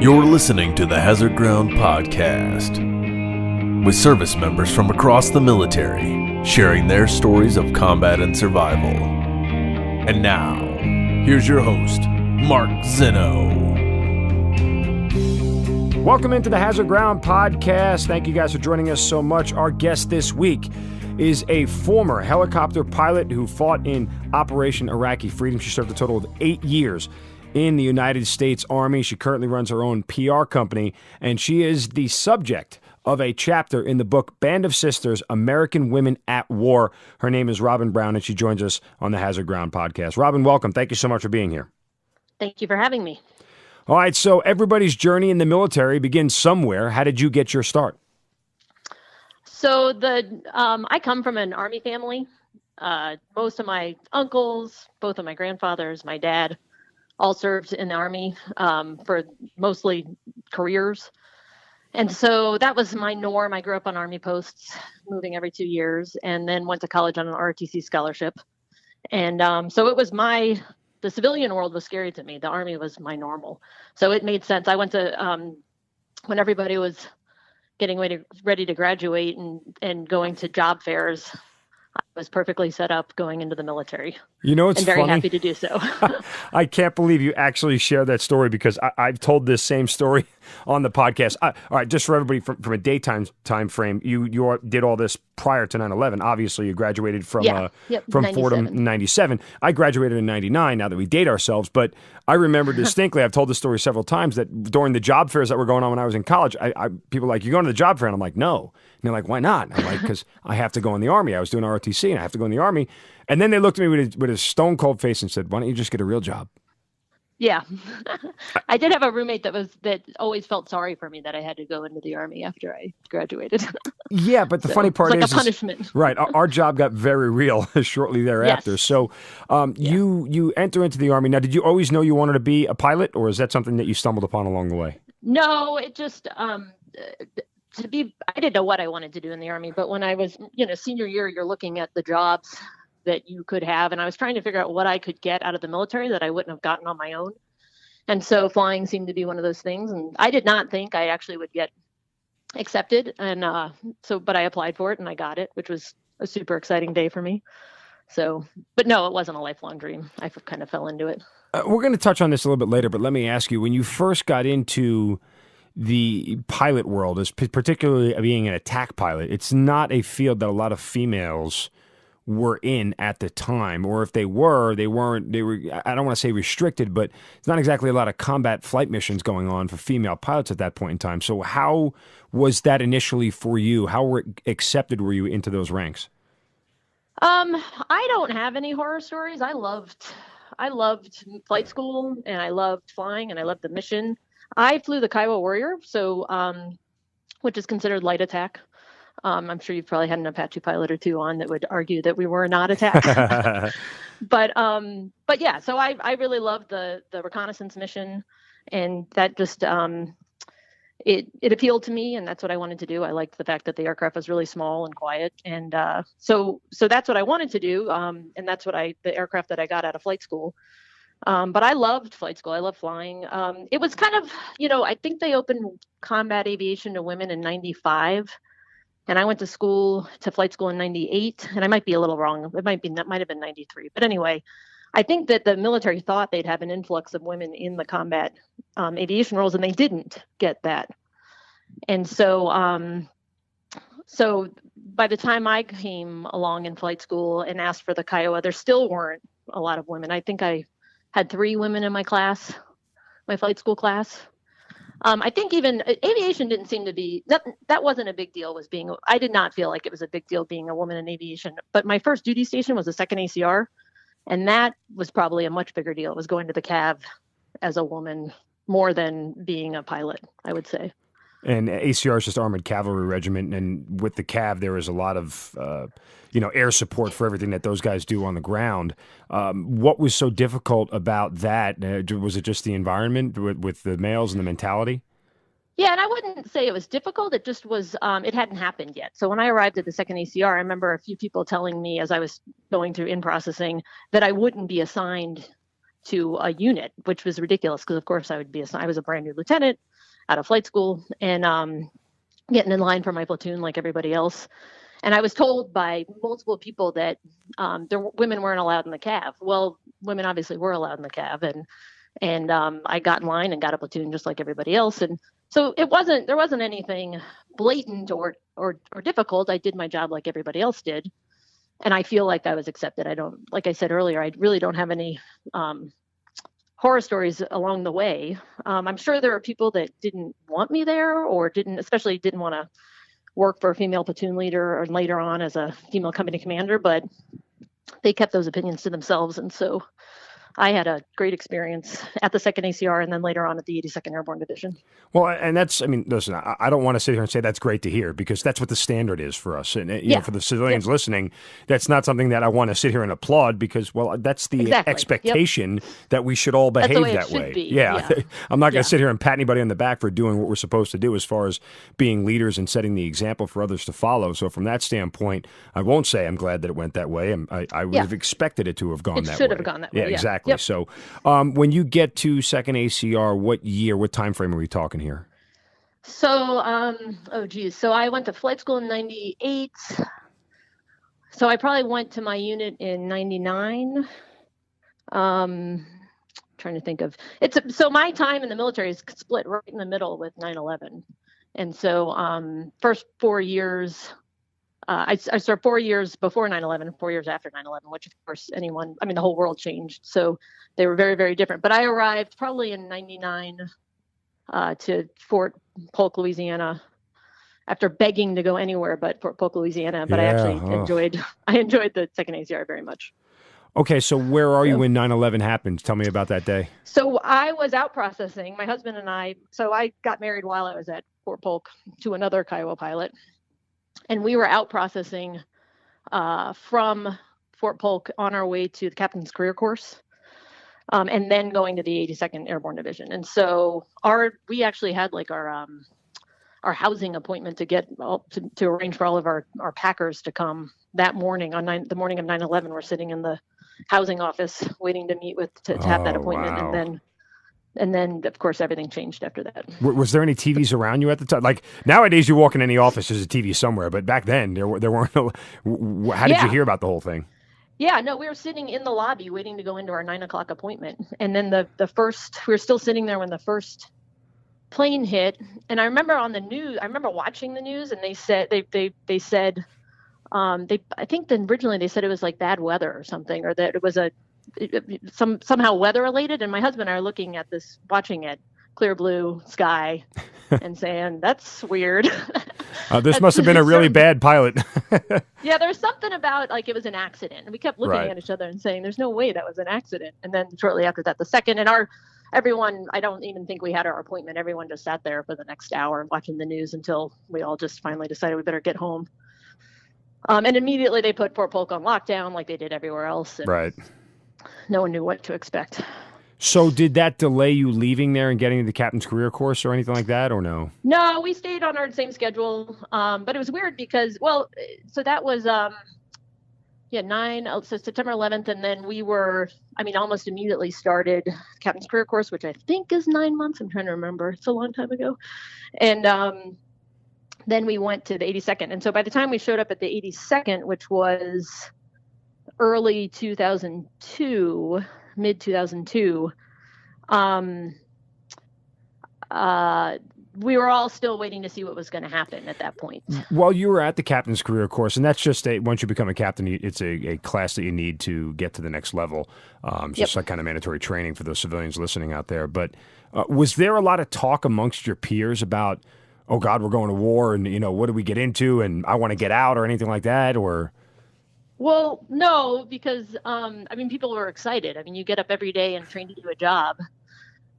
You're listening to the Hazard Ground Podcast, with service members from across the military sharing their stories of combat and survival. And now, here's your host, Mark Zeno. Welcome into the Hazard Ground Podcast. Thank you guys for joining us so much. Our guest this week is a former helicopter pilot who fought in Operation Iraqi Freedom. She served a total of 8 years in the United States Army. She currently runs her own PR company, and she is the subject of a chapter in the book Band of Sisters, American Women at War. Her name is Robin Brown, and she joins us on the Hazard Ground Podcast. Robin, welcome. Thank you so much for being here. Thank you for having me. All right, so everybody's journey in the military begins somewhere. How did you get your start? So I come from an Army family. Most of my uncles, both of my grandfathers, my dad, all served in the Army for mostly careers. And so that was my norm. I grew up on Army posts, moving every 2 years, and then went to college on an ROTC scholarship. And so it was the civilian world was scary to me. The Army was my normal. So it made sense. I went to, when everybody was getting ready to graduate and going to job fairs, I was perfectly set up going into the military. You know, it's and very funny. happy to do so. I can't believe you actually share that story, because I've told this same story on the podcast. All right, just for everybody from a daytime time frame, you did all this prior to 9/11. Obviously, you graduated from Fordham in 97. I graduated in 99, now that we date ourselves. But I remember distinctly, I've told this story several times, that during the job fairs that were going on when I was in college, people were like, "You going to the job fair?" And I'm like, "No." And they're like, "Why not?" And I'm like, "Because I have to go in the Army. I was doing ROTC, and I have to go in the Army." And then they looked at me with a stone cold face and said, "Why don't you just get a real job?" Yeah. I did have a roommate that always felt sorry for me that I had to go into the Army after I graduated. Yeah, but the funny part it's like is a punishment. Right. Our job got very real shortly thereafter. Yes. So you enter into the Army. Now, did you always know you wanted to be a pilot, or is that something that you stumbled upon along the way? No, it just I didn't know what I wanted to do in the Army, but when I was, senior year, you're looking at the jobs that you could have. And I was trying to figure out what I could get out of the military that I wouldn't have gotten on my own. And so flying seemed to be one of those things. And I did not think I actually would get accepted. And but I applied for it and I got it, which was a super exciting day for me. So, but no, it wasn't a lifelong dream. I kind of fell into it. We're going to touch on this a little bit later, but let me ask you, when you first got into the pilot world, as particularly being an attack pilot, it's not a field that a lot of females were in at the time, or if they were, they were, I don't want to say restricted, but it's not exactly a lot of combat flight missions going on for female pilots at that point in time. So how was that initially for you? How accepted were you into those ranks? I don't have any horror stories. I loved flight school, and I loved flying, and I loved the mission. I flew the Kiowa Warrior, which is considered light attack. I'm sure you've probably had an Apache pilot or two on that would argue that we were not attack. But yeah, so I really loved the reconnaissance mission, and that just it appealed to me, and that's what I wanted to do. I liked the fact that the aircraft was really small and quiet, and so that's what I wanted to do, and that's what the aircraft that I got out of flight school. But I loved flight school. I loved flying. It was kind of, I think they opened combat aviation to women in 95. And I went to flight school in 98, and I might be a little wrong. That might have been 93. But anyway, I think that the military thought they'd have an influx of women in the combat aviation roles, and they didn't get that. And so, so by the time I came along in flight school and asked for the Kiowa, there still weren't a lot of women. I think I had 3 women in my class, my flight school class. I think even aviation didn't seem to be, that wasn't a big deal. I did not feel like it was a big deal being a woman in aviation. But my first duty station was the 2nd ACR, and that was probably a much bigger deal. It was going to the CAV as a woman more than being a pilot, I would say. And ACR is just Armored Cavalry Regiment, and with the CAV, there is a lot of air support for everything that those guys do on the ground. What was so difficult about that? Was it just the environment with the males and the mentality? Yeah, and I wouldn't say it was difficult. It just was, it hadn't happened yet. So when I arrived at the 2nd ACR, I remember a few people telling me as I was going through in processing that I wouldn't be assigned to a unit, which was ridiculous because, of course, I was a brand new lieutenant out of flight school and getting in line for my platoon like everybody else. And I was told by multiple people that women weren't allowed in the CAV. Well, women obviously were allowed in the CAV, and I got in line and got a platoon just like everybody else. And so there wasn't anything blatant or difficult. I did my job like everybody else did. And I feel like I was accepted. Like I said earlier, I really don't have any horror stories along the way. I'm sure there are people that didn't want me there or especially didn't want to work for a female platoon leader or later on as a female company commander, but they kept those opinions to themselves. And so I had a great experience at the 2nd ACR and then later on at the 82nd Airborne Division. Well, and listen, I don't want to sit here and say that's great to hear because that's what the standard is for us. And you know, for the civilians listening, that's not something that I want to sit here and applaud because, well, that's the expectation that we should all behave that way. Yeah. I'm not going to sit here and pat anybody on the back for doing what we're supposed to do as far as being leaders and setting the example for others to follow. So from that standpoint, I won't say I'm glad that it went that way. I would have expected it to have gone that way. It should have gone that way. Yeah, exactly. Yep. So when you get to 2nd ACR, what time frame are we talking here? So, So I went to flight school in 98. So I probably went to my unit in 99. Trying to think of so my time in the military is split right in the middle with 9/11. And so first 4 years, I served 4 years before 9/11, 4 years after 9/11, which of course the whole world changed. So they were very, very different. But I arrived probably in 99 to Fort Polk, Louisiana, after begging to go anywhere but Fort Polk, Louisiana. But I actually enjoyed the 2nd ACR very much. Okay, so where are you when 9/11 happened? Tell me about that day. So I was out processing, my husband and I. So I got married while I was at Fort Polk to another Kiowa pilot. And we were out processing from Fort Polk on our way to the captain's career course, and then going to the 82nd Airborne Division. And so we actually had like our housing appointment to get to arrange for all of our packers to come that morning the morning of 9/11. We're sitting in the housing office waiting to meet to have that appointment, wow. And then, of course, everything changed after that. Was there any TVs around you at the time? Like nowadays, you walk in any office, there's a TV somewhere. But back then, there weren't. How did you hear about the whole thing? Yeah, no, we were sitting in the lobby waiting to go into our 9 o'clock appointment. And then we were still sitting there when the first plane hit. And I remember on the news, I remember watching the news, and they said, I think originally they said it was like bad weather or something, or that it was somehow weather related. And my husband and I are looking at this, watching it, clear blue sky, and saying, that's weird. This must have been a really bad pilot. Yeah, there's something about like it was an accident. And we kept looking at each other and saying, there's no way that was an accident. And then shortly after that, the second, and everyone, I don't even think we had our appointment. Everyone just sat there for the next hour watching the news until we all just finally decided we better get home. And immediately they put Fort Polk on lockdown like they did everywhere else. And no one knew what to expect. So did that delay you leaving there and getting to the captain's career course or anything like that, or no? No, we stayed on our same schedule. But it was weird because, so that was, so September 11th. And then we were, almost immediately started captain's career course, which I think is 9 months. I'm trying to remember. It's a long time ago. And then we went to the 82nd. And so by the time we showed up at the 82nd, which was early 2002, mid 2002, we were all still waiting to see what was going to happen at that point. Well, you were at the captain's career course, and that's just once you become a captain, it's a class that you need to get to the next level. Just like kind of mandatory training for those civilians listening out there. But was there a lot of talk amongst your peers about, oh God, we're going to war, and what do we get into, and I want to get out, or anything like that, or? Well, no, because people were excited. You get up every day and train to do a job,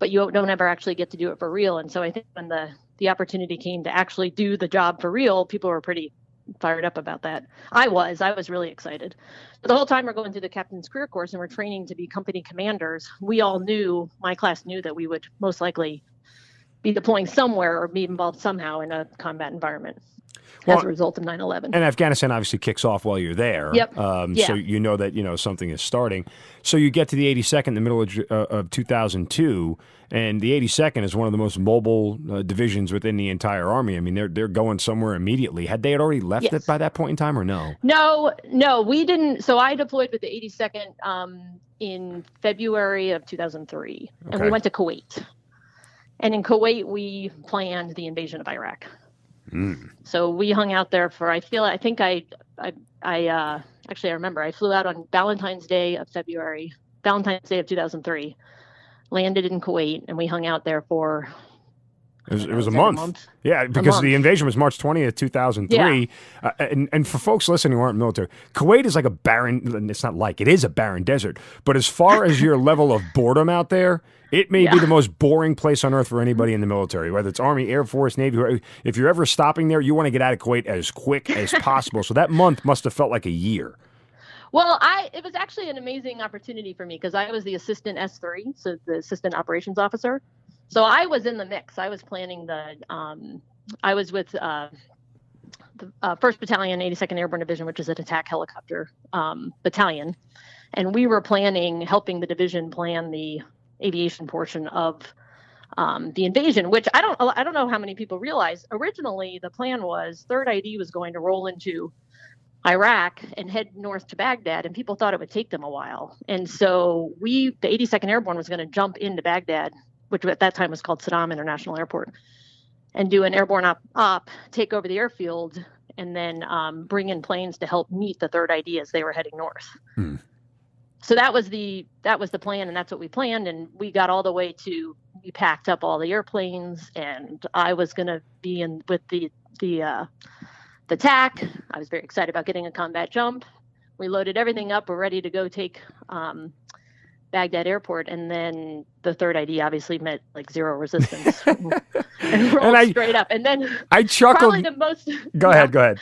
but you don't ever actually get to do it for real. And so I think when the opportunity came to actually do the job for real, people were pretty fired up about that. I was really excited. But the whole time we're going through the captain's career course and we're training to be company commanders, we all knew, my class knew that we would most likely be deploying somewhere or be involved somehow in a combat environment Well, as a result of 9/11. And Afghanistan obviously kicks off while you're there. Yep. Yeah. So you know that something is starting. So you get to the 82nd in the middle of 2002, and the 82nd is one of the most mobile divisions within the entire Army. I mean, they're going somewhere immediately. Had they already left Yes. it by that point in time, or no? No, we didn't. So I deployed with the 82nd in February of 2003, and Okay. we went to Kuwait. And in Kuwait, we planned the invasion of Iraq. So we hung out there for, actually, I remember I flew out on Valentine's Day of 2003, landed in Kuwait, and we hung out there for It was a like month. Yeah, because month. the invasion was March 20th, 2003. And for folks listening who aren't military, Kuwait is like a barren, it's not like, it is a barren desert. But as far as your level of boredom out there, it may be the most boring place on earth for anybody in the military, whether it's Army, Air Force, Navy. If you're ever stopping there, you want to get out of Kuwait as quick as possible. So that month must have felt like a year. Well, it was actually an amazing opportunity for me because I was the assistant S3, so the assistant operations officer. So I was in the mix. I was planning I was with the 1st Battalion, 82nd Airborne Division, which is an attack helicopter battalion. And we were helping the division plan the aviation portion of the invasion, which I don't know how many people realize. Originally, the plan was 3rd ID was going to roll into Iraq and head north to Baghdad, and people thought it would take them a while. And so the 82nd Airborne was going to jump into Baghdad, which at that time was called Saddam International Airport, and do an airborne op, take over the airfield, and then bring in planes to help meet the 3rd ID as they were heading north. So that was the plan, and that's what we planned. And we got all the way we packed up all the airplanes, and I was going to be in with the TAC. I was very excited about getting a combat jump. We loaded everything up. We're ready to go take Baghdad Airport, and then the 3rd ID obviously met like zero resistance and rolled straight up. And then I chuckled. Probably the most. Go ahead.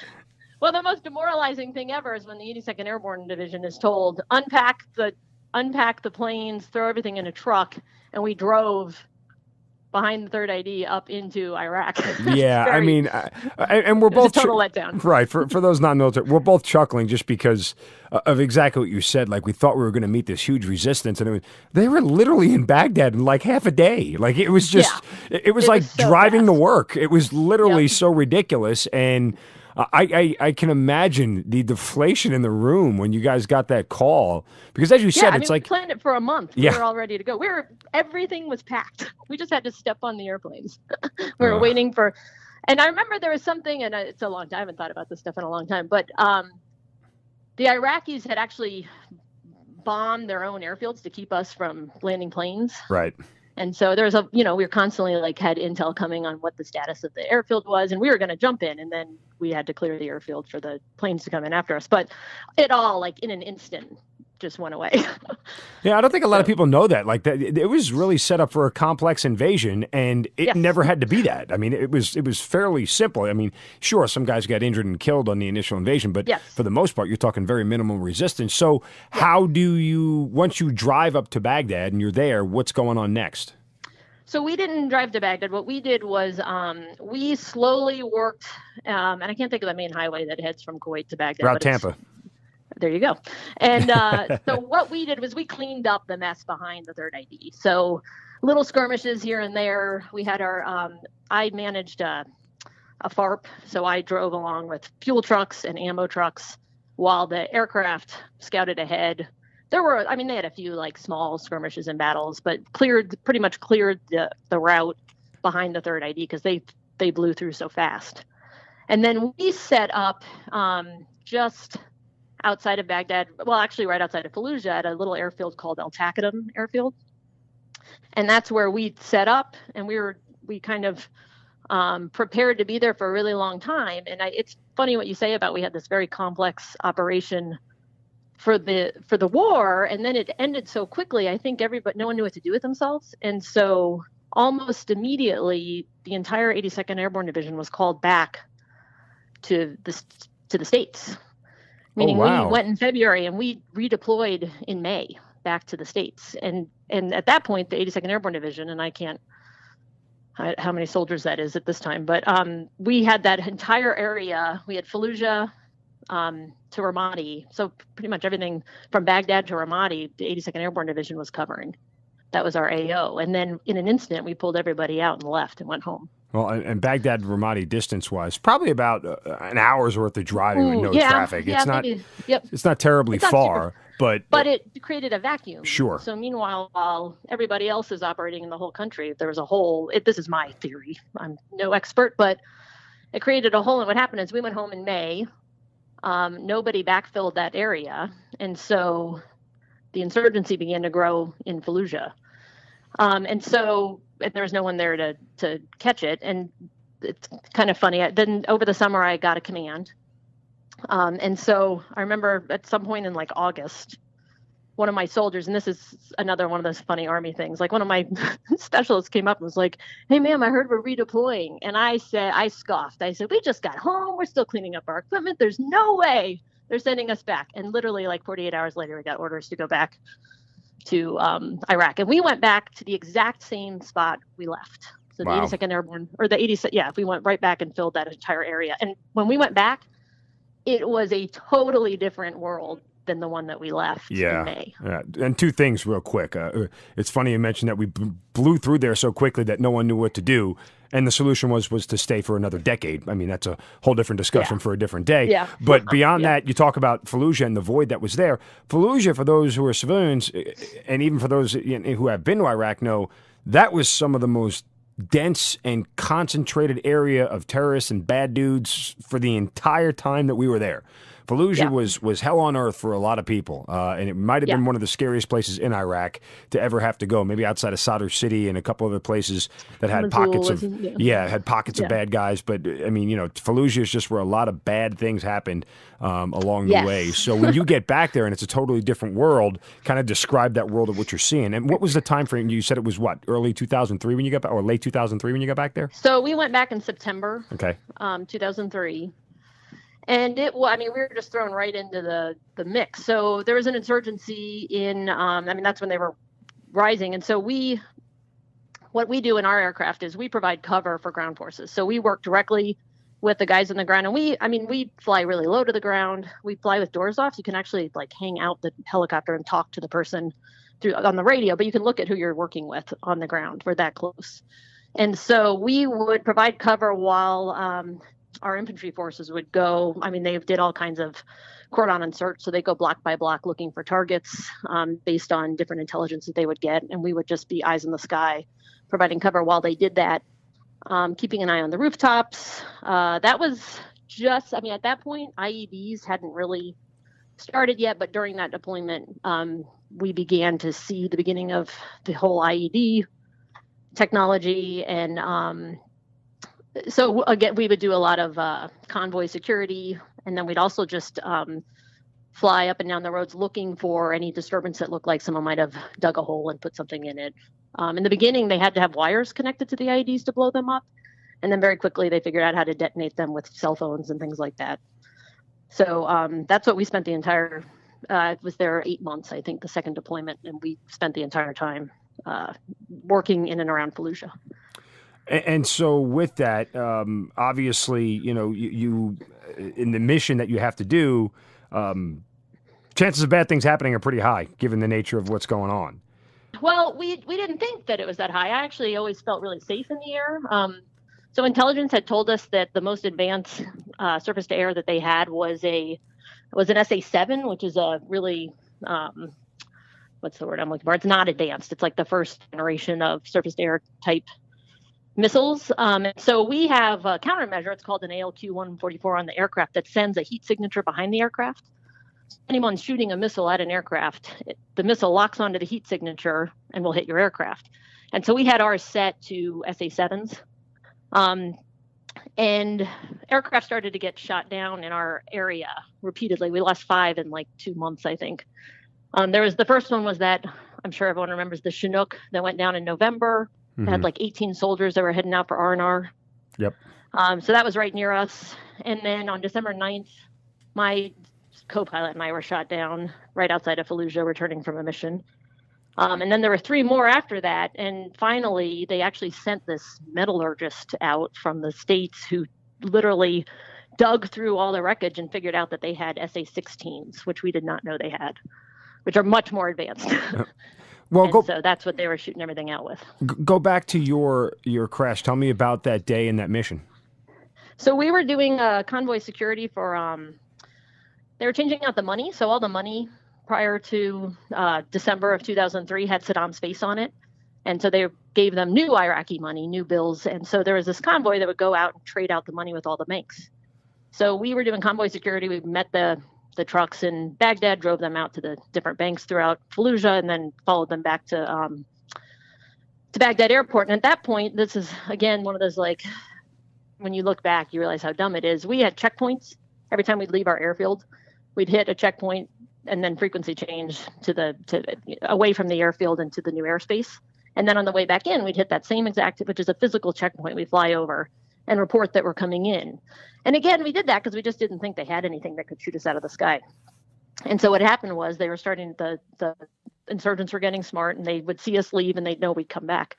Well, the most demoralizing thing ever is when the 82nd Airborne Division is told unpack the planes, throw everything in a truck, and we drove behind the 3rd ID up into Iraq. Yeah, I mean, and we're both a total letdown. Right, for those non-military, we're both chuckling just because of exactly what you said. Like, we thought we were going to meet this huge resistance, and they were literally in Baghdad in like half a day. Like, it was just, it was like so driving to work. It was literally so ridiculous, and I can imagine the deflation in the room when you guys got that call, because as you said, it's like we planned it for a month. We were all ready to go. Everything was packed. We just had to step on the airplanes. We were waiting for, and I remember there was something, and it's a long time. I haven't thought about this stuff in a long time, but the Iraqis had actually bombed their own airfields to keep us from landing planes. Right. And so there's we were constantly had intel coming on what the status of the airfield was, and we were going to jump in, and then we had to clear the airfield for the planes to come in after us. But it all, in an instant, just went away. Yeah, I don't think a lot of people know that. Like, that it was really set up for a complex invasion, and it never had to be that. I mean, it was fairly simple. I mean, sure, some guys got injured and killed on the initial invasion, but for the most part, you're talking very minimal resistance. So how do you, once you drive up to Baghdad and you're there, what's going on next? So we didn't drive to Baghdad. What we did was we slowly worked, and I can't think of the main highway that heads from Kuwait to Baghdad. Route Tampa. There you go. And so what we did was we cleaned up the mess behind the 3rd ID. So little skirmishes here and there. We had I managed a FARP, so I drove along with fuel trucks and ammo trucks while the aircraft scouted ahead. They had a few small skirmishes and battles, but pretty much cleared the route behind the 3rd ID because they blew through so fast. And then we set up just outside of Baghdad, well, actually right outside of Fallujah, at a little airfield called Al Taqadum Airfield. And that's where we set up, and we kind of prepared to be there for a really long time. And it's funny what you say about we had this very complex operation for the war, and then it ended so quickly. I think no one knew what to do with themselves. And so almost immediately, the entire 82nd Airborne Division was called back to the States. Meaning we went in February and we redeployed in May back to the States. And at that point, the 82nd Airborne Division, and I can't how many soldiers that is at this time, but we had that entire area. We had Fallujah to Ramadi. So pretty much everything from Baghdad to Ramadi, the 82nd Airborne Division was covering. That was our AO. And then in an instant, we pulled everybody out and left and went home. Well, and Baghdad to Ramadi distance-wise, probably about an hour's worth of driving with no traffic. Yeah, it's not. maybe. Yep. It's not terribly far, but it created a vacuum. Sure. So meanwhile, while everybody else is operating in the whole country, there was a hole. This is my theory. I'm no expert, but it created a hole. And what happened is we went home in May. Nobody backfilled that area, and so the insurgency began to grow in Fallujah. And there was no one there to catch it. And it's kind of funny. Then over the summer, I got a command. And so I remember at some point in like August, one of my soldiers, and this is another one of those funny Army things, like one of my specialists came up and was like, "Hey, ma'am, I heard we're redeploying." And I scoffed. I said, "We just got home. We're still cleaning up our equipment. There's no way they're sending us back." And literally like 48 hours later, we got orders to go back to Iraq. And we went back to the exact same spot we left. So the 82nd Airborne, or the 80th, we went right back and filled that entire area. And when we went back, it was a totally different world than the one that we left in May. Yeah. And two things real quick. It's funny you mentioned that we blew through there so quickly that no one knew what to do. And the solution was to stay for another decade. I mean, that's a whole different discussion for a different day. Yeah. But beyond that, you talk about Fallujah and the void that was there. Fallujah, for those who are civilians, and even for those who have been to Iraq, know that was some of the most dense and concentrated area of terrorists and bad dudes for the entire time that we were there. Fallujah was hell on earth for a lot of people, and it might have been one of the scariest places in Iraq to ever have to go. Maybe outside of Sadr City and a couple other places that had pockets of of bad guys. But I mean, Fallujah is just where a lot of bad things happened along the way. So when you get back there and it's a totally different world, kind of describe that world of what you're seeing. And what was the time frame? You said it was what, early 2003 when you got back, or late 2003 when you got back there? So we went back in September. 2003. And we were just thrown right into the mix. So there was an insurgency in, that's when they were rising. And so what we do in our aircraft is we provide cover for ground forces. So we work directly with the guys on the ground. And we fly really low to the ground. We fly with doors off. So you can actually like hang out the helicopter and talk to the person on the radio, but you can look at who you're working with on the ground. We're that close. And so we would provide cover while, our infantry forces would go. They did all kinds of cordon and search. So they go block by block looking for targets based on different intelligence that they would get. And we would just be eyes in the sky, providing cover while they did that, keeping an eye on the rooftops. That was just, at that point, IEDs hadn't really started yet. But during that deployment, we began to see the beginning of the whole IED technology. And so again, we would do a lot of convoy security, and then we'd also just fly up and down the roads looking for any disturbance that looked like someone might have dug a hole and put something in it. In the beginning, they had to have wires connected to the IEDs to blow them up, and then very quickly they figured out how to detonate them with cell phones and things like that. So that's what we spent the entire. I was there 8 months, I think, the second deployment, and we spent the entire time working in and around Fallujah. And so with that, obviously, you in the mission that you have to do, chances of bad things happening are pretty high, given the nature of what's going on. Well, we didn't think that it was that high. I actually always felt really safe in the air. So intelligence had told us that the most advanced surface to air that they had was an SA-7, which is a really what's the word I'm looking for? It's not advanced. It's like the first generation of surface to air type missiles. So we have a countermeasure. It's called an ALQ-144 on the aircraft that sends a heat signature behind the aircraft. Anyone shooting a missile at an aircraft, the missile locks onto the heat signature and will hit your aircraft. And so we had ours set to SA-7s. And aircraft started to get shot down in our area repeatedly. We lost 5 in like 2 months, I think. The first one was that, I'm sure everyone remembers, the Chinook that went down in November. It had like 18 soldiers that were heading out for R&R. Yep. So that was right near us. And then on December 9th, my co-pilot and I were shot down right outside of Fallujah, returning from a mission. And then there were 3 more after that. And finally, they actually sent this metallurgist out from the States who literally dug through all the wreckage and figured out that they had SA-16s, which we did not know they had, which are much more advanced. Well, so that's what they were shooting everything out with. Go back to your crash. Tell me about that day and that mission. So we were doing convoy security for, they were changing out the money. So all the money prior to December of 2003 had Saddam's face on it. And so they gave them new Iraqi money, new bills. And so there was this convoy that would go out and trade out the money with all the banks. So we were doing convoy security. We met the trucks in Baghdad, drove them out to the different banks throughout Fallujah, and then followed them back to Baghdad airport. And at that point, this is, again, one of those, like, when you look back, you realize how dumb it is. We had checkpoints. Every time we'd leave our airfield, we'd hit a checkpoint and then frequency change to away from the airfield into the new airspace. And then on the way back in, we'd hit that same exact, which is a physical checkpoint. We fly over and report that we're coming in. And again, we did that because we just didn't think they had anything that could shoot us out of the sky. And so what happened was they were starting, the insurgents were getting smart, and they would see us leave and they'd know we'd come back.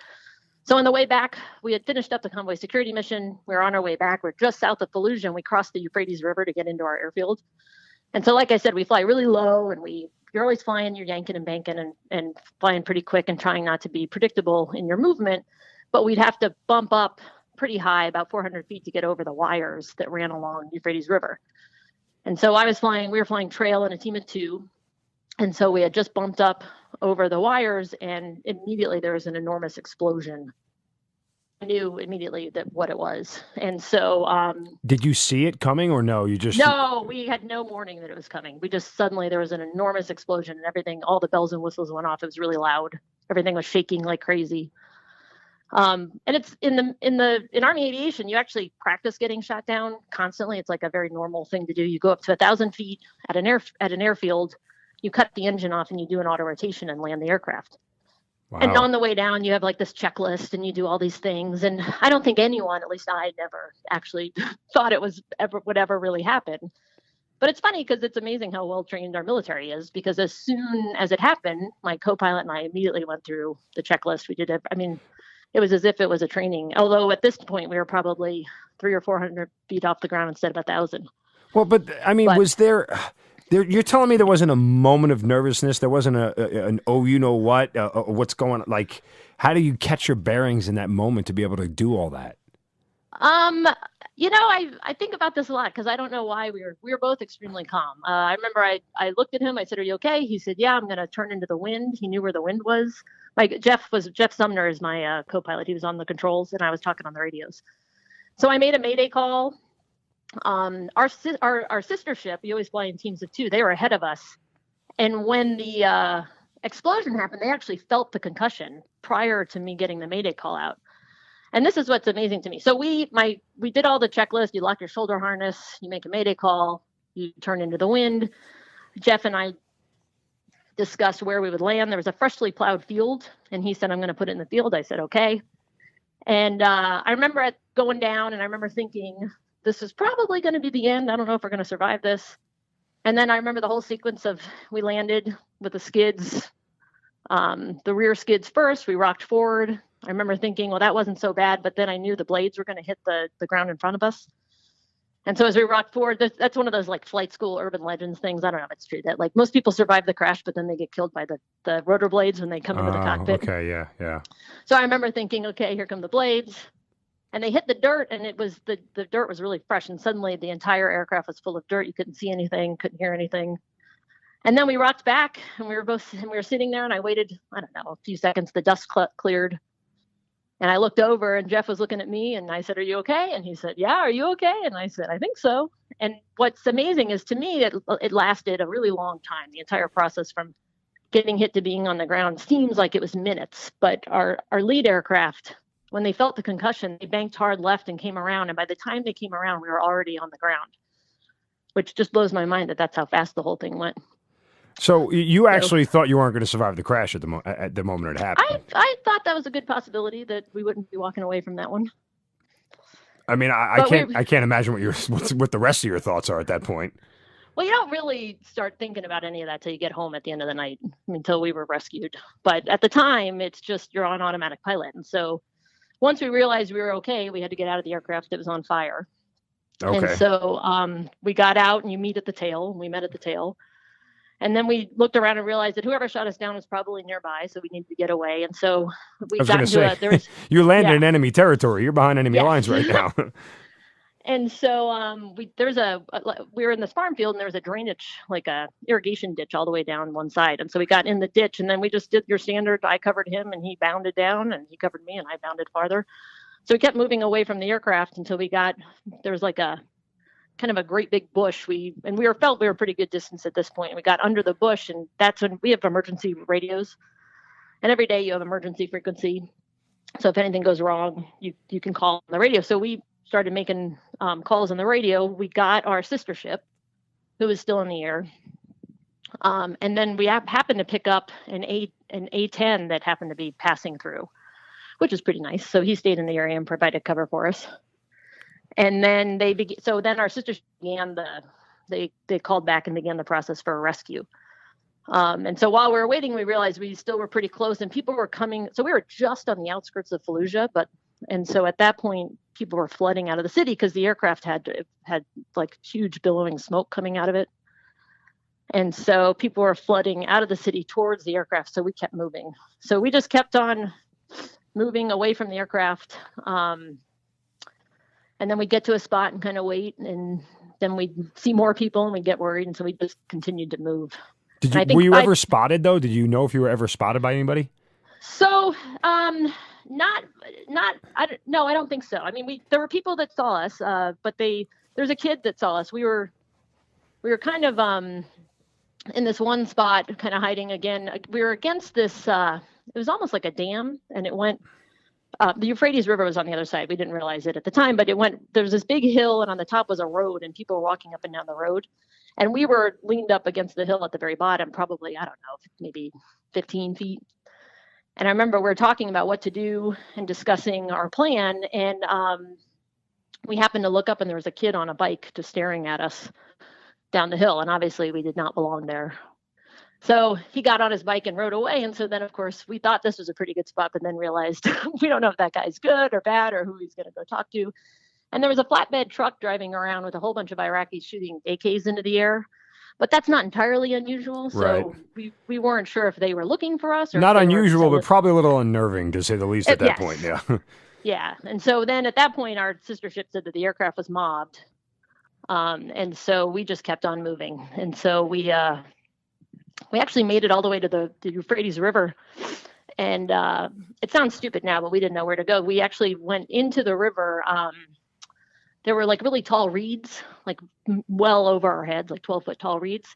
So on the way back, we had finished up the convoy security mission. We were on our way back. We're just south of Fallujah, and we crossed the Euphrates River to get into our airfield. And so, like I said, we fly really low, and you're always flying, you're yanking and banking and flying pretty quick and trying not to be predictable in your movement. But we'd have to bump up pretty high, about 400 feet, to get over the wires that ran along Euphrates River. And so we were flying trail in a team of 2. And so we had just bumped up over the wires, and immediately there was an enormous explosion. I knew immediately what it was. And so did you see it coming, or no? No, we had no warning that it was coming. We just suddenly, there was an enormous explosion, and everything, all the bells and whistles went off. It was really loud. Everything was shaking like crazy. And it's in Army aviation, you actually practice getting shot down constantly. It's like a very normal thing to do. You go up to 1,000 feet at an airfield, you cut the engine off, and you do an auto rotation and land the aircraft. Wow. And on the way down, you have like this checklist, and you do all these things. And I don't think anyone, at least I never actually thought it would ever really happen. But it's funny because it's amazing how well trained our military is, because as soon as it happened, my co-pilot and I immediately went through the checklist. We did it. I mean, it was as if it was a training, although at this point we were probably 300 or 400 feet off the ground instead of 1,000. Well, but I mean, was there, you're telling me there wasn't a moment of nervousness? There wasn't an you know what, what's going on? Like, how do you catch your bearings in that moment to be able to do all that? I think about this a lot because I don't know why we were both extremely calm. I remember I looked at him. I said, "Are you okay?" He said, "Yeah, I'm going to turn into the wind." He knew where the wind was. Jeff Sumner is my co-pilot. He was on the controls, and I was talking on the radios. So I made a mayday call. Our sister ship, we always fly in teams of 2. They were ahead of us, and when the explosion happened, they actually felt the concussion prior to me getting the mayday call out. And this is what's amazing to me. So we did all the checklist. You lock your shoulder harness, you make a mayday call, you turn into the wind. Jeff and I discussed where we would land. There was a freshly plowed field, and he said, "I'm going to put it in the field." I said, "Okay." And I remember going down, and I remember thinking, this is probably going to be the end. I don't know if we're going to survive this. And then I remember the whole sequence of, we landed with the skids, the rear skids first, we rocked forward. I remember thinking, well, that wasn't so bad, but then I knew the blades were going to hit the ground in front of us. And so as we rocked forward, that's one of those like flight school urban legends things. I don't know if it's true that like most people survive the crash, but then they get killed by the rotor blades when they come into the cockpit. Okay, yeah. So I remember thinking, okay, here come the blades. And they hit the dirt, and it was the dirt was really fresh. And suddenly the entire aircraft was full of dirt. You couldn't see anything, couldn't hear anything. And then we rocked back, and we were sitting there, and I waited, I don't know, a few seconds. The dust cleared. And I looked over, and Jeff was looking at me, and I said, "Are you okay?" And he said, "Yeah, are you okay?" And I said, "I think so." And what's amazing is, to me, it lasted a really long time. The entire process from getting hit to being on the ground seems like it was minutes. But our lead aircraft, when they felt the concussion, they banked hard left and came around. And by the time they came around, we were already on the ground, which just blows my mind that that's how fast the whole thing went. So you actually thought you weren't going to survive the crash at the moment it happened? I thought that was a good possibility that we wouldn't be walking away from that one. I mean, I can't imagine what the rest of your thoughts are at that point. Well, you don't really start thinking about any of that till you get home at the end of the night, until we were rescued. But at the time, it's just you're on automatic pilot. And so once we realized we were okay, we had to get out of the aircraft that was on fire. And Okay. so we got out, and you meet at the tail. We met at the tail. And then we looked around and realized that whoever shot us down was probably nearby, so we needed to get away. And so we I was got going to into say, a there was you landed yeah. in enemy territory. You're behind enemy Yes. lines right now. And so we were in this farm field, and there was a drainage, like a irrigation ditch all the way down one side. And so we got in the ditch, and then we just did your standard. I covered him, and he bounded down, and he covered me, and I bounded farther. So we kept moving away from the aircraft until there was like a kind of a great big bush. We were pretty good distance at this point. We got under the bush, and that's when we have emergency radios. And every day you have emergency frequency. So if anything goes wrong, you can call on the radio. So we started making calls on the radio. We got our sister ship, who was still in the air. And then we happened to pick up an A-10 that happened to be passing through, which is pretty nice. So he stayed in the area and provided cover for us. And then then our sister began they called back and began the process for a rescue. And so while we were waiting, we realized we still were pretty close, and people were coming. So we were just on the outskirts of Fallujah, and so at that point, people were flooding out of the city because the aircraft had like huge billowing smoke coming out of it. And so people were flooding out of the city towards the aircraft. So we kept moving. So we just kept on moving away from the aircraft. And then we get to a spot and kind of wait, and then we'd see more people and we'd get worried. And so we just continued to move. Were you ever spotted though? Did you know if you were ever spotted by anybody? So, no, I don't think so. I mean, there were people that saw us, but there's a kid that saw us. We were kind of, in this one spot, kind of hiding again. We were against this, it was almost like a dam, and it went, the Euphrates River was on the other side. We didn't realize it at the time, but there was this big hill, and on the top was a road, and people were walking up and down the road. And we were leaned up against the hill at the very bottom, probably, I don't know, maybe 15 feet. And I remember we were talking about what to do and discussing our plan. And we happened to look up, and there was a kid on a bike just staring at us down the hill. And obviously we did not belong there. So he got on his bike and rode away. And so then, of course, we thought this was a pretty good spot, but then realized we don't know if that guy's good or bad or who he's going to go talk to. And there was a flatbed truck driving around with a whole bunch of Iraqis shooting AKs into the air. But that's not entirely unusual. So Right. we weren't sure if they were looking for us. Or Not if they unusual, were but probably a little unnerving, to say the least, at that yes. point. Yeah. Yeah. And so then at that point, our sister ship said that the aircraft was mobbed. And so we just kept on moving. And so we actually made it all the way to the Euphrates River. And it sounds stupid now, but we didn't know where to go. We actually went into the river. There were like really tall reeds, like well over our heads, like 12-foot tall reeds.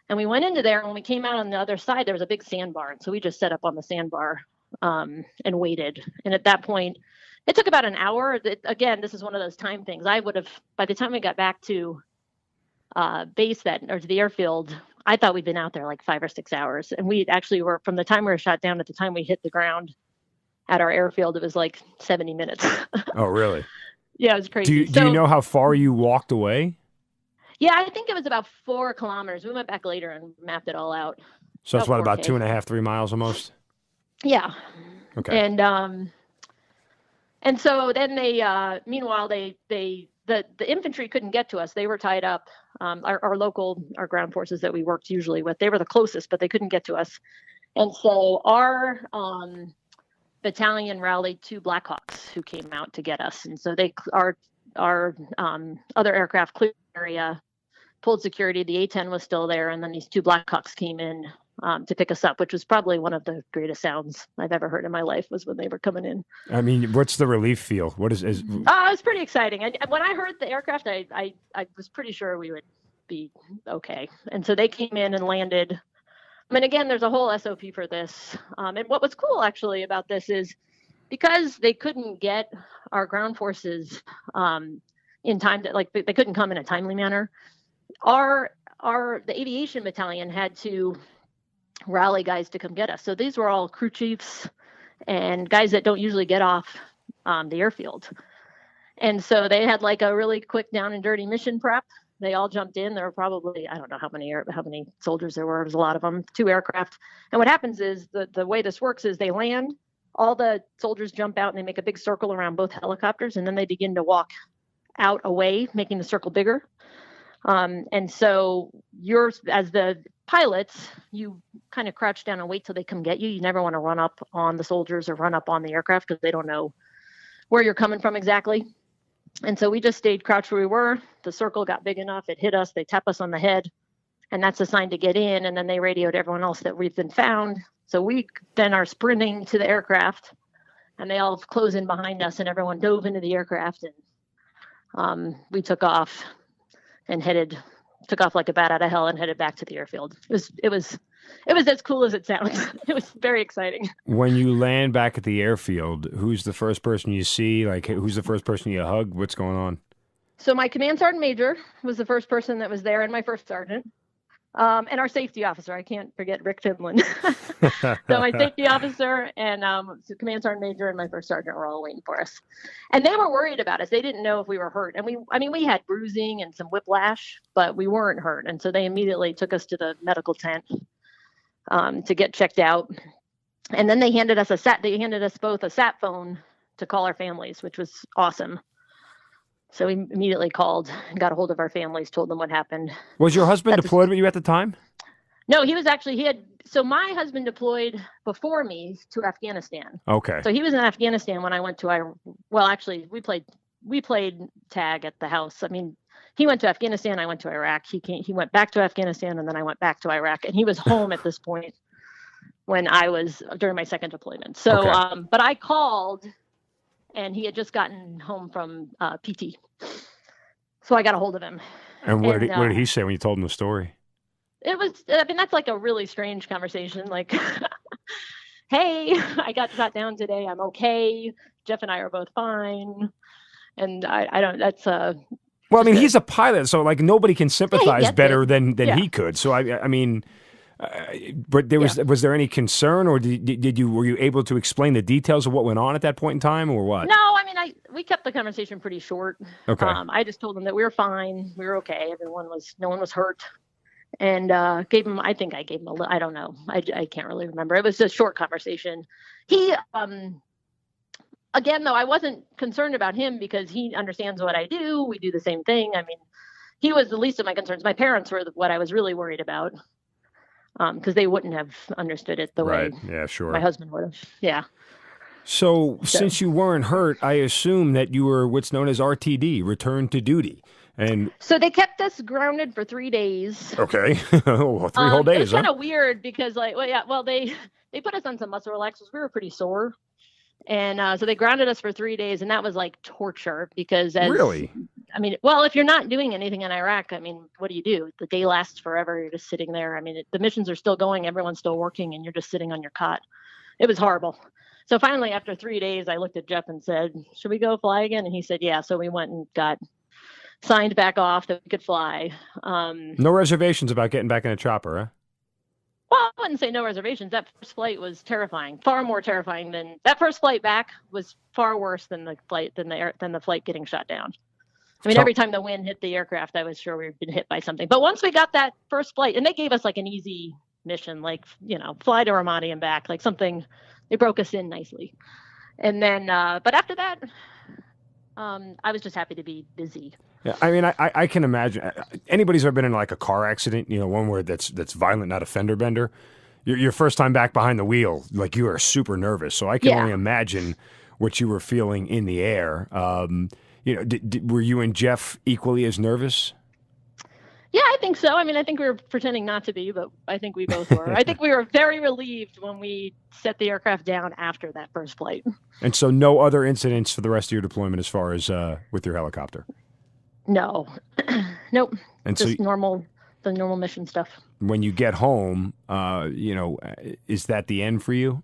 And we went into there, and when we came out on the other side, there was a big sandbar. And so we just set up on the sandbar and waited. And at that point, it took about an hour. Again, this is one of those time things. I would have, by the time we got back to base or to the airfield, I thought we'd been out there like 5 or 6 hours. And we actually were, from the time we were shot down at the time we hit the ground at our airfield, it was like 70 minutes. Oh, really? Yeah, it was crazy. Do you know how far you walked away? Yeah, I think it was about 4 kilometers. We went back later and mapped it all out. So that's about 4K. 2.5, 3 miles almost? Yeah. Okay. And so then meanwhile, the infantry couldn't get to us. They were tied up. Our ground forces that we worked usually with, they were the closest, but they couldn't get to us. And so our battalion rallied 2 Blackhawks who came out to get us. And so our other aircraft cleared the area, pulled security. The A-10 was still there. And then these 2 Blackhawks came in to pick us up, which was probably one of the greatest sounds I've ever heard in my life, was when they were coming in. I mean, what's the relief feel? What is it was pretty exciting. When I heard the aircraft, I was pretty sure we would be okay. And so they came in and landed. I mean, again, there's a whole SOP for this. And what was cool actually about this is, because they couldn't get our ground forces in time to, like, they couldn't come in a timely manner. The aviation battalion had to rally guys to come get us. So these were all crew chiefs and guys that don't usually get off the airfield. And so they had like a really quick down and dirty mission prep. They all jumped in. There were probably, I don't know how many soldiers there were. It was a lot of them, 2 aircraft. And what happens is the way this works is they land, all the soldiers jump out and they make a big circle around both helicopters, and then they begin to walk out away, making the circle bigger. And so as the pilots, you kind of crouch down and wait till they come get you. You never want to run up on the soldiers or run up on the aircraft because they don't know where you're coming from exactly. And so we just stayed crouched where we were. The circle got big enough. It hit us. They tap us on the head, and that's a sign to get in. And then they radioed everyone else that we've been found. So we then are sprinting to the aircraft, and they all close in behind us, and everyone dove into the aircraft, and we took off and took off like a bat out of hell and headed back to the airfield. It was as cool as it sounds. It was very exciting. When you land back at the airfield, who's the first person you see? Like, who's the first person you hug? What's going on? So my command sergeant major was the first person that was there, and my first sergeant. And our safety officer, I can't forget Rick Finland. So my safety officer and command sergeant major and my first sergeant were all waiting for us. And they were worried about us. They didn't know if we were hurt. And we had bruising and some whiplash, but we weren't hurt. And so they immediately took us to the medical tent to get checked out. And then they handed us both a sat phone to call our families, which was awesome. So we immediately called and got a hold of our families, told them what happened. Was your husband deployed with you at the time? No, so my husband deployed before me to Afghanistan. Okay. So he was in Afghanistan when I went to we played tag at the house. I mean, he went to Afghanistan, I went to Iraq. He went back to Afghanistan, and then I went back to Iraq, and he was home at this point when I was during my second deployment. So, okay. But I called, and he had just gotten home from PT. So I got a hold of him. And what did he say when you told him the story? That's like a really strange conversation. Like, hey, I got shot down today. I'm okay. Jeff and I are both fine. And well, I mean, he's a pilot, so like nobody can sympathize better than he could. So I mean, but was there any concern, or were you able to explain the details of what went on at that point in time, or what? No, I mean, we kept the conversation pretty short. Okay. I just told them that we were fine, we were okay, no one was hurt, and gave him. I think I gave him I don't know. I can't really remember. It was a short conversation. He again, though, I wasn't concerned about him because he understands what I do. We do the same thing. I mean, he was the least of my concerns. My parents were what I was really worried about. Because they wouldn't have understood it the way my husband would have. Yeah. So since you weren't hurt, I assume that you were what's known as RTD, return to duty. And so they kept us grounded for 3 days. Okay. 3 whole days. It was kind of weird because they put us on some muscle relaxers. We were pretty sore. And so they grounded us for 3 days, and that was like torture because Really? I mean, well, if you're not doing anything in Iraq, I mean, what do you do? The day lasts forever. You're just sitting there. I mean, the missions are still going. Everyone's still working, and you're just sitting on your cot. It was horrible. So finally, after 3 days, I looked at Jeff and said, should we go fly again? And he said, yeah. So we went and got signed back off that we could fly. No reservations about getting back in a chopper, huh? Well, I wouldn't say no reservations. That first flight was terrifying, far more terrifying than that first flight back was far worse than the flight than the flight getting shot down. I mean, every time the wind hit the aircraft, I was sure we'd been hit by something. But once we got that first flight, and they gave us like an easy mission, like, fly to Ramadi and back, like something, they broke us in nicely. And then, but after that, I was just happy to be busy. Yeah, I mean, I can imagine anybody's ever been in like a car accident, one where that's violent, not a fender bender. Your first time back behind the wheel, like you are super nervous. So I can only imagine what you were feeling in the air. Were you and Jeff equally as nervous? Yeah, I think so. I mean, I think we were pretending not to be, but I think we both were. I think we were very relieved when we set the aircraft down after that first flight. And so no other incidents for the rest of your deployment as far as with your helicopter? No. Nope. And just the normal mission stuff. When you get home, is that the end for you?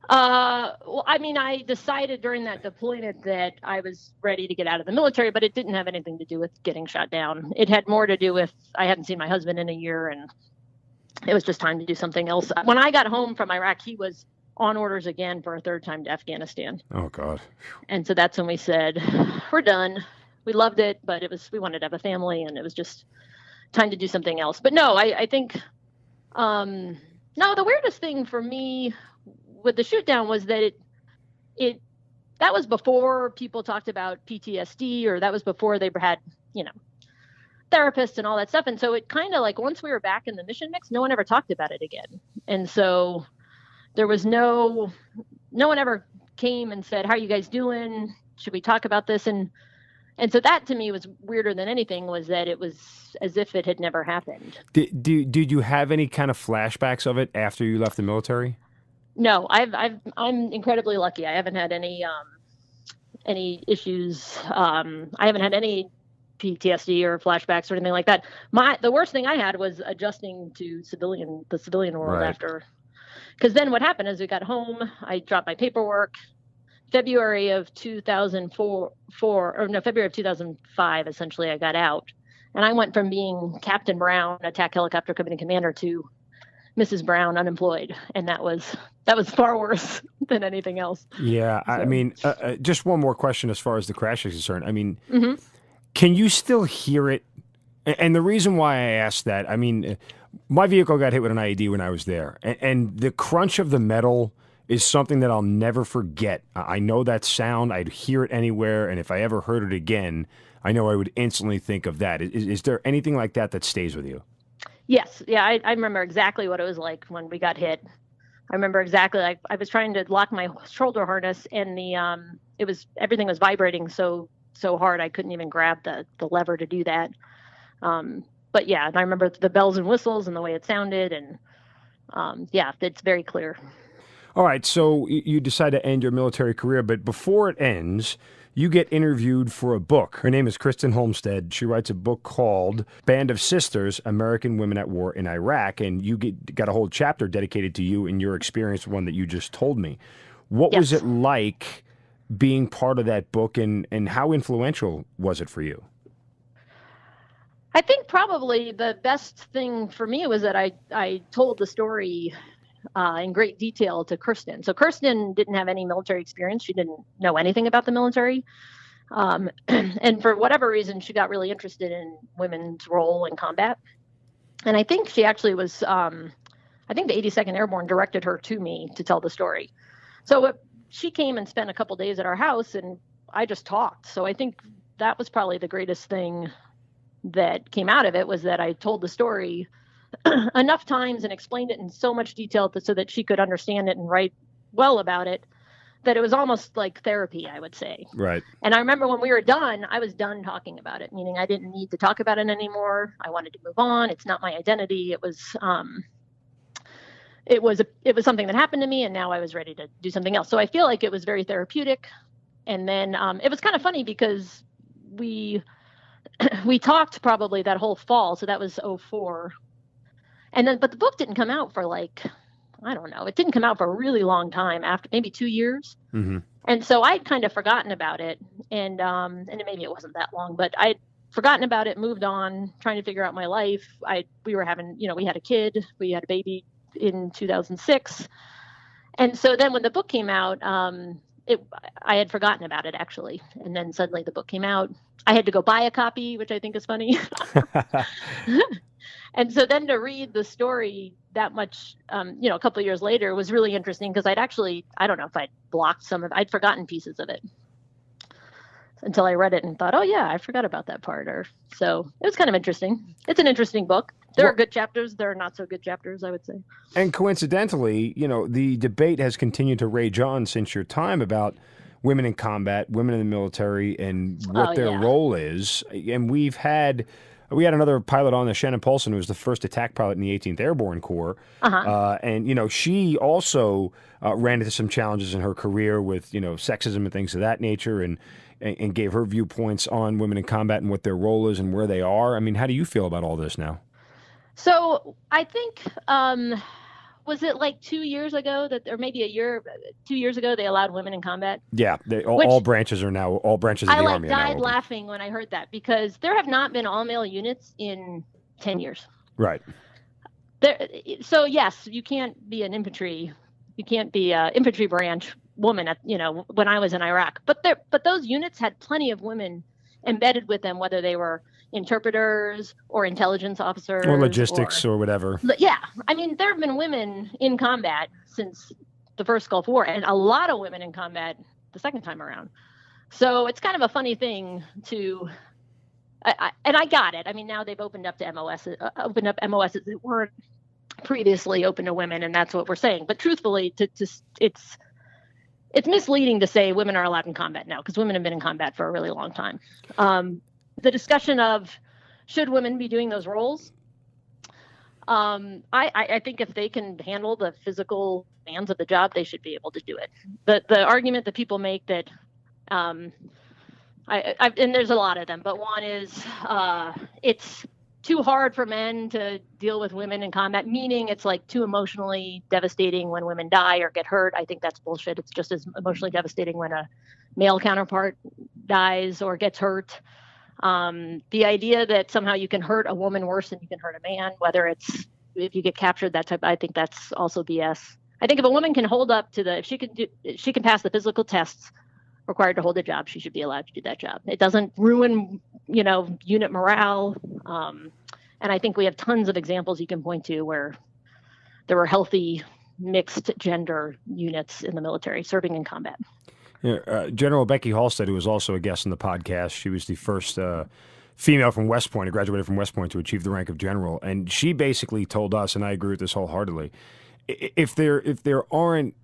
Well, I mean, I decided during that deployment that I was ready to get out of the military, but it didn't have anything to do with getting shot down. It had more to do with I hadn't seen my husband in a year, and it was just time to do something else. When I got home from Iraq, he was on orders again for a third time to Afghanistan. Oh, God. And so that's when we said, we're done. we loved it, but we wanted to have a family, and it was just time to do something else. But no, I think, no, the weirdest thing for me with the shoot down was that that was before people talked about PTSD, or that was before they had, therapists and all that stuff. And so it kind of like, once we were back in the mission mix, no one ever talked about it again. And so there was no one ever came and said, how are you guys doing? Should we talk about this? And so that to me was weirder than anything, was that it was as if it had never happened. Did you have any kind of flashbacks of it after you left the military? No, I'm incredibly lucky. I haven't had any issues. I haven't had any PTSD or flashbacks or anything like that. The worst thing I had was adjusting to the civilian world Right. after, because then what happened is we got home, I dropped my paperwork. February of 2005, essentially, I got out, and I went from being Captain Brown, attack helicopter company commander, to Mrs. Brown, unemployed, and that was far worse than anything else. Yeah, I mean, just one more question as far as the crash is concerned. I mean, Mm-hmm. can you still hear it? And the reason why I asked that, I mean, my vehicle got hit with an IED when I was there, and the crunch of the metal is something that I'll never forget. I know that sound. I'd hear it anywhere, and if I ever heard it again, I know I would instantly think of that. Is there anything like that stays with you? Yes. Yeah. I remember exactly what it was like when we got hit. I remember exactly, like, I was trying to lock my shoulder harness, and everything was vibrating so hard I couldn't even grab the lever to do that. But yeah, and I remember the bells and whistles and the way it sounded, and yeah, it's very clear. All right, so you decide to end your military career, but before it ends, you get interviewed for a book. Her name is Kristen Holmstead. She writes a book called Band of Sisters, American Women at War in Iraq, and you got a whole chapter dedicated to you and your experience, one that you just told me. What was it like being part of that book, and how influential was it for you? I think probably the best thing for me was that I told the story in great detail to Kirsten. So Kirsten didn't have any military experience. She didn't know anything about the military. And for whatever reason, she got really interested in women's role in combat. And I think she actually was, I think the 82nd Airborne directed her to me to tell the story. So she came and spent a couple days at our house, and I just talked. So I think that was probably the greatest thing that came out of it, was that I told the story enough times and explained it in so much detail so that she could understand it and write well about it, that it was almost like therapy, I would say. Right. And I remember when we were done, I was done talking about it, meaning I didn't need to talk about it anymore. I wanted to move on. It's not my identity. It was something that happened to me, and now I was ready to do something else. So I feel like it was very therapeutic. And then it was kind of funny because we talked probably that whole fall. So that was 2004. And then, but the book didn't come out for like, I don't know, it didn't come out for a really long time, after maybe 2 years. Mm-hmm. And so I'd kind of forgotten about it. And maybe it wasn't that long, but I'd forgotten about it, moved on, trying to figure out my life. We were having, we had a kid, we had a baby in 2006. And so then when the book came out, I had forgotten about it, actually. And then suddenly the book came out. I had to go buy a copy, which I think is funny. And so then to read the story that much, a couple of years later, was really interesting, because I don't know if I'd blocked I'd forgotten pieces of it until I read it and thought, oh yeah, I forgot about that part. So it was kind of interesting. It's an interesting book. There are good chapters. There are not so good chapters, I would say. And coincidentally, the debate has continued to rage on since your time about women in combat, women in the military, and what their role is. And we had another pilot on, Shannon Paulson, who was the first attack pilot in the 18th Airborne Corps. Uh-huh. And, she also ran into some challenges in her career with, sexism and things of that nature, and gave her viewpoints on women in combat and what their role is and where they are. I mean, how do you feel about all this now? So I think, was it like 2 years ago or maybe 2 years ago, they allowed women in combat? Yeah, all branches of the Army. I died laughing when I heard that, because there have not been all-male units in 10 years. Right. So yes, you can't be an infantry. You can't be an infantry branch woman when I was in Iraq. But those units had plenty of women embedded with them, whether they were interpreters or intelligence officers or logistics or whatever. Yeah. I mean, there have been women in combat since the first Gulf War, and a lot of women in combat the second time around. So it's kind of a funny thing to, and I got it. I mean, now they've opened up MOSs that weren't previously open to women, and that's what we're saying. But truthfully, it's misleading to say women are allowed in combat now, because women have been in combat for a really long time. The discussion of should women be doing those roles? I think if they can handle the physical demands of the job, they should be able to do it. The argument that people make that, and there's a lot of them, but one is it's too hard for men to deal with women in combat, meaning it's like too emotionally devastating when women die or get hurt. I think that's bullshit. It's just as emotionally devastating when a male counterpart dies or gets hurt. The idea that somehow you can hurt a woman worse than you can hurt a man, whether it's if you get captured, that type, I think that's also BS. I think if a woman can hold up to if she can pass the physical tests required to hold a job, she should be allowed to do that job. It doesn't ruin, unit morale. And I think we have tons of examples you can point to where there were healthy mixed gender units in the military serving in combat. Yeah, General Becky Halstead, who was also a guest on the podcast, she was the first female from West Point, who graduated from West Point to achieve the rank of general. And she basically told us, and I agree with this wholeheartedly, if there aren't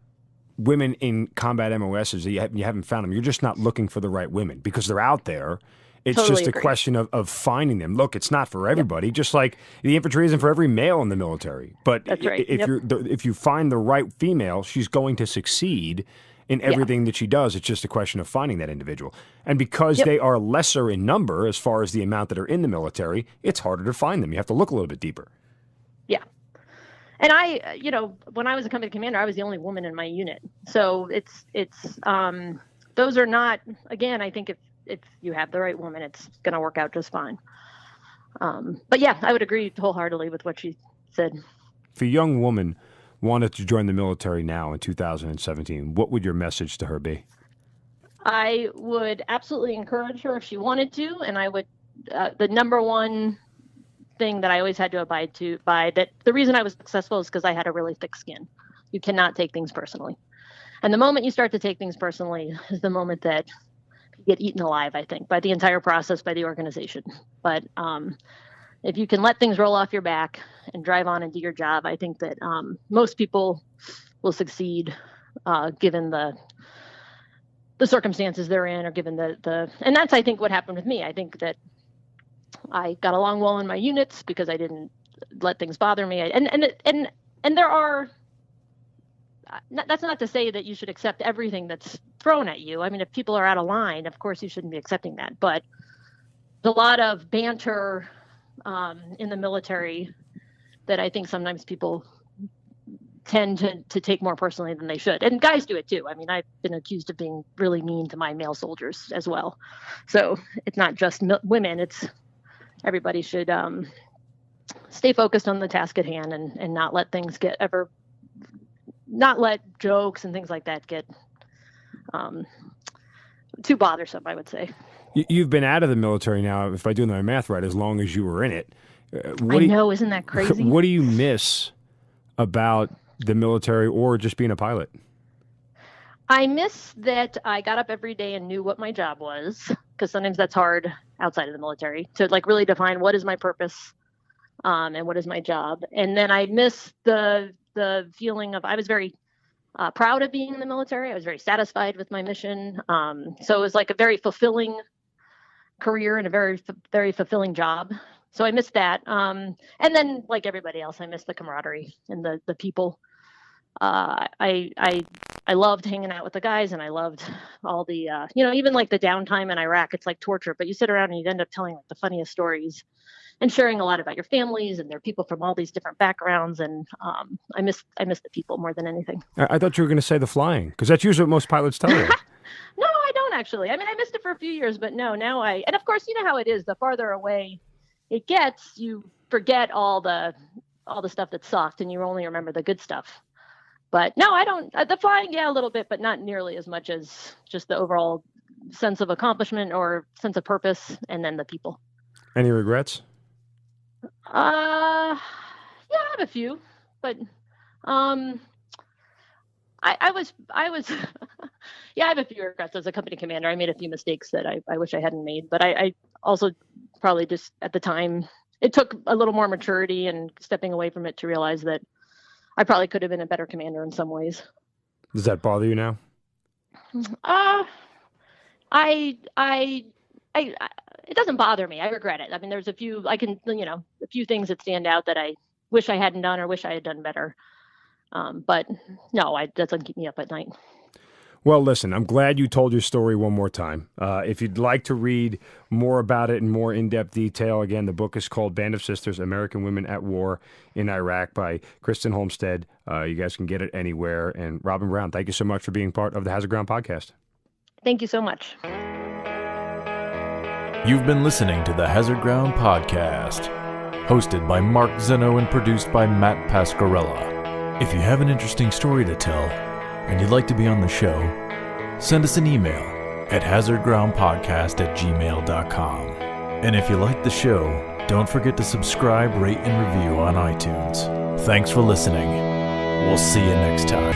women in combat MOSs, you haven't found them, you're just not looking for the right women, because they're out there. It's totally just a question of finding them. Look, it's not for everybody, yep. Just like the infantry isn't for every male in the military. But that's right. if you find the right female, she's going to succeed in everything that she does. It's just a question of finding that individual. And because they are lesser in number as far as the amount that are in the military, it's harder to find them. You have to look a little bit deeper. Yeah. And I, when I was a company commander, I was the only woman in my unit. So it's those are not, again, I think if you have the right woman, it's going to work out just fine. But yeah, I would agree wholeheartedly with what she said. If a young woman wanted to join the military now in 2017, what would your message to her be? I would absolutely encourage her if she wanted to, and I would, the number one thing that I always had to abide by, that the reason I was successful is because I had a really thick skin. You cannot take things personally. And the moment you start to take things personally is the moment that you get eaten alive, I think, by the entire process, by the organization. But if you can let things roll off your back and drive on and do your job, I think that most people will succeed given the circumstances they're in, or given and that's, I think, what happened with me. I think that I got along well in my units because I didn't let things bother me. And there are, that's not to say that you should accept everything that's thrown at you. I mean, if people are out of line, of course you shouldn't be accepting that. But there's a lot of banter in the military that I think sometimes people tend to take more personally than they should. And guys do it too. I mean, I've been accused of being really mean to my male soldiers as well. So it's not just women, it's everybody should stay focused on the task at hand and not let things not let jokes and things like that get too bothersome, I would say. You've been out of the military now, if I do my math right, as long as you were in it. I know, isn't that crazy? What do you miss about the military or just being a pilot? I miss that I got up every day and knew what my job was, because sometimes that's hard outside of the military to really define what is my purpose and what is my job. And then I miss the feeling of, I was very proud of being in the military. I was very satisfied with my mission. So it was like a very fulfilling career and a very, very fulfilling job. So I missed that. And then, like everybody else, I missed the camaraderie and the people. I loved hanging out with the guys, and I loved all the, even like the downtime in Iraq. It's like torture, but you sit around and you end up telling like the funniest stories and sharing a lot about your families, and there are people from all these different backgrounds. And I miss the people more than anything. I thought you were going to say the flying, because that's usually what most pilots tell you. No, I don't actually. I mean, I missed it for a few years, but no, now and of course, you know how it is. The farther away it gets, you forget all the stuff that sucked, and you only remember the good stuff. But no, I don't. The flying, yeah, a little bit, but not nearly as much as just the overall sense of accomplishment or sense of purpose, and then the people. Any regrets? Yeah, I have a few, but I was yeah, I have a few regrets as a company commander. I made a few mistakes that I wish I hadn't made, but I also probably just at the time it took a little more maturity and stepping away from it to realize that I probably could have been a better commander in some ways. Does that bother you now? It doesn't bother me. I regret it. I mean, there's a few things that stand out that I wish I hadn't done or wish I had done better. But no, that doesn't keep me up at night. Well, listen, I'm glad you told your story one more time. If you'd like to read more about it in more in-depth detail, again, the book is called Band of Sisters, American Women at War in Iraq by Kristen Holmstead. You guys can get it anywhere. And Robin Brown, thank you so much for being part of the Hazard Ground podcast. Thank you so much. You've been listening to the Hazard Ground podcast, hosted by Mark Zeno and produced by Matt Pasquarella. If you have an interesting story to tell and you'd like to be on the show, send us an email at hazardgroundpodcast@gmail.com. And if you like the show, don't forget to subscribe, rate, and review on iTunes. Thanks for listening. We'll see you next time.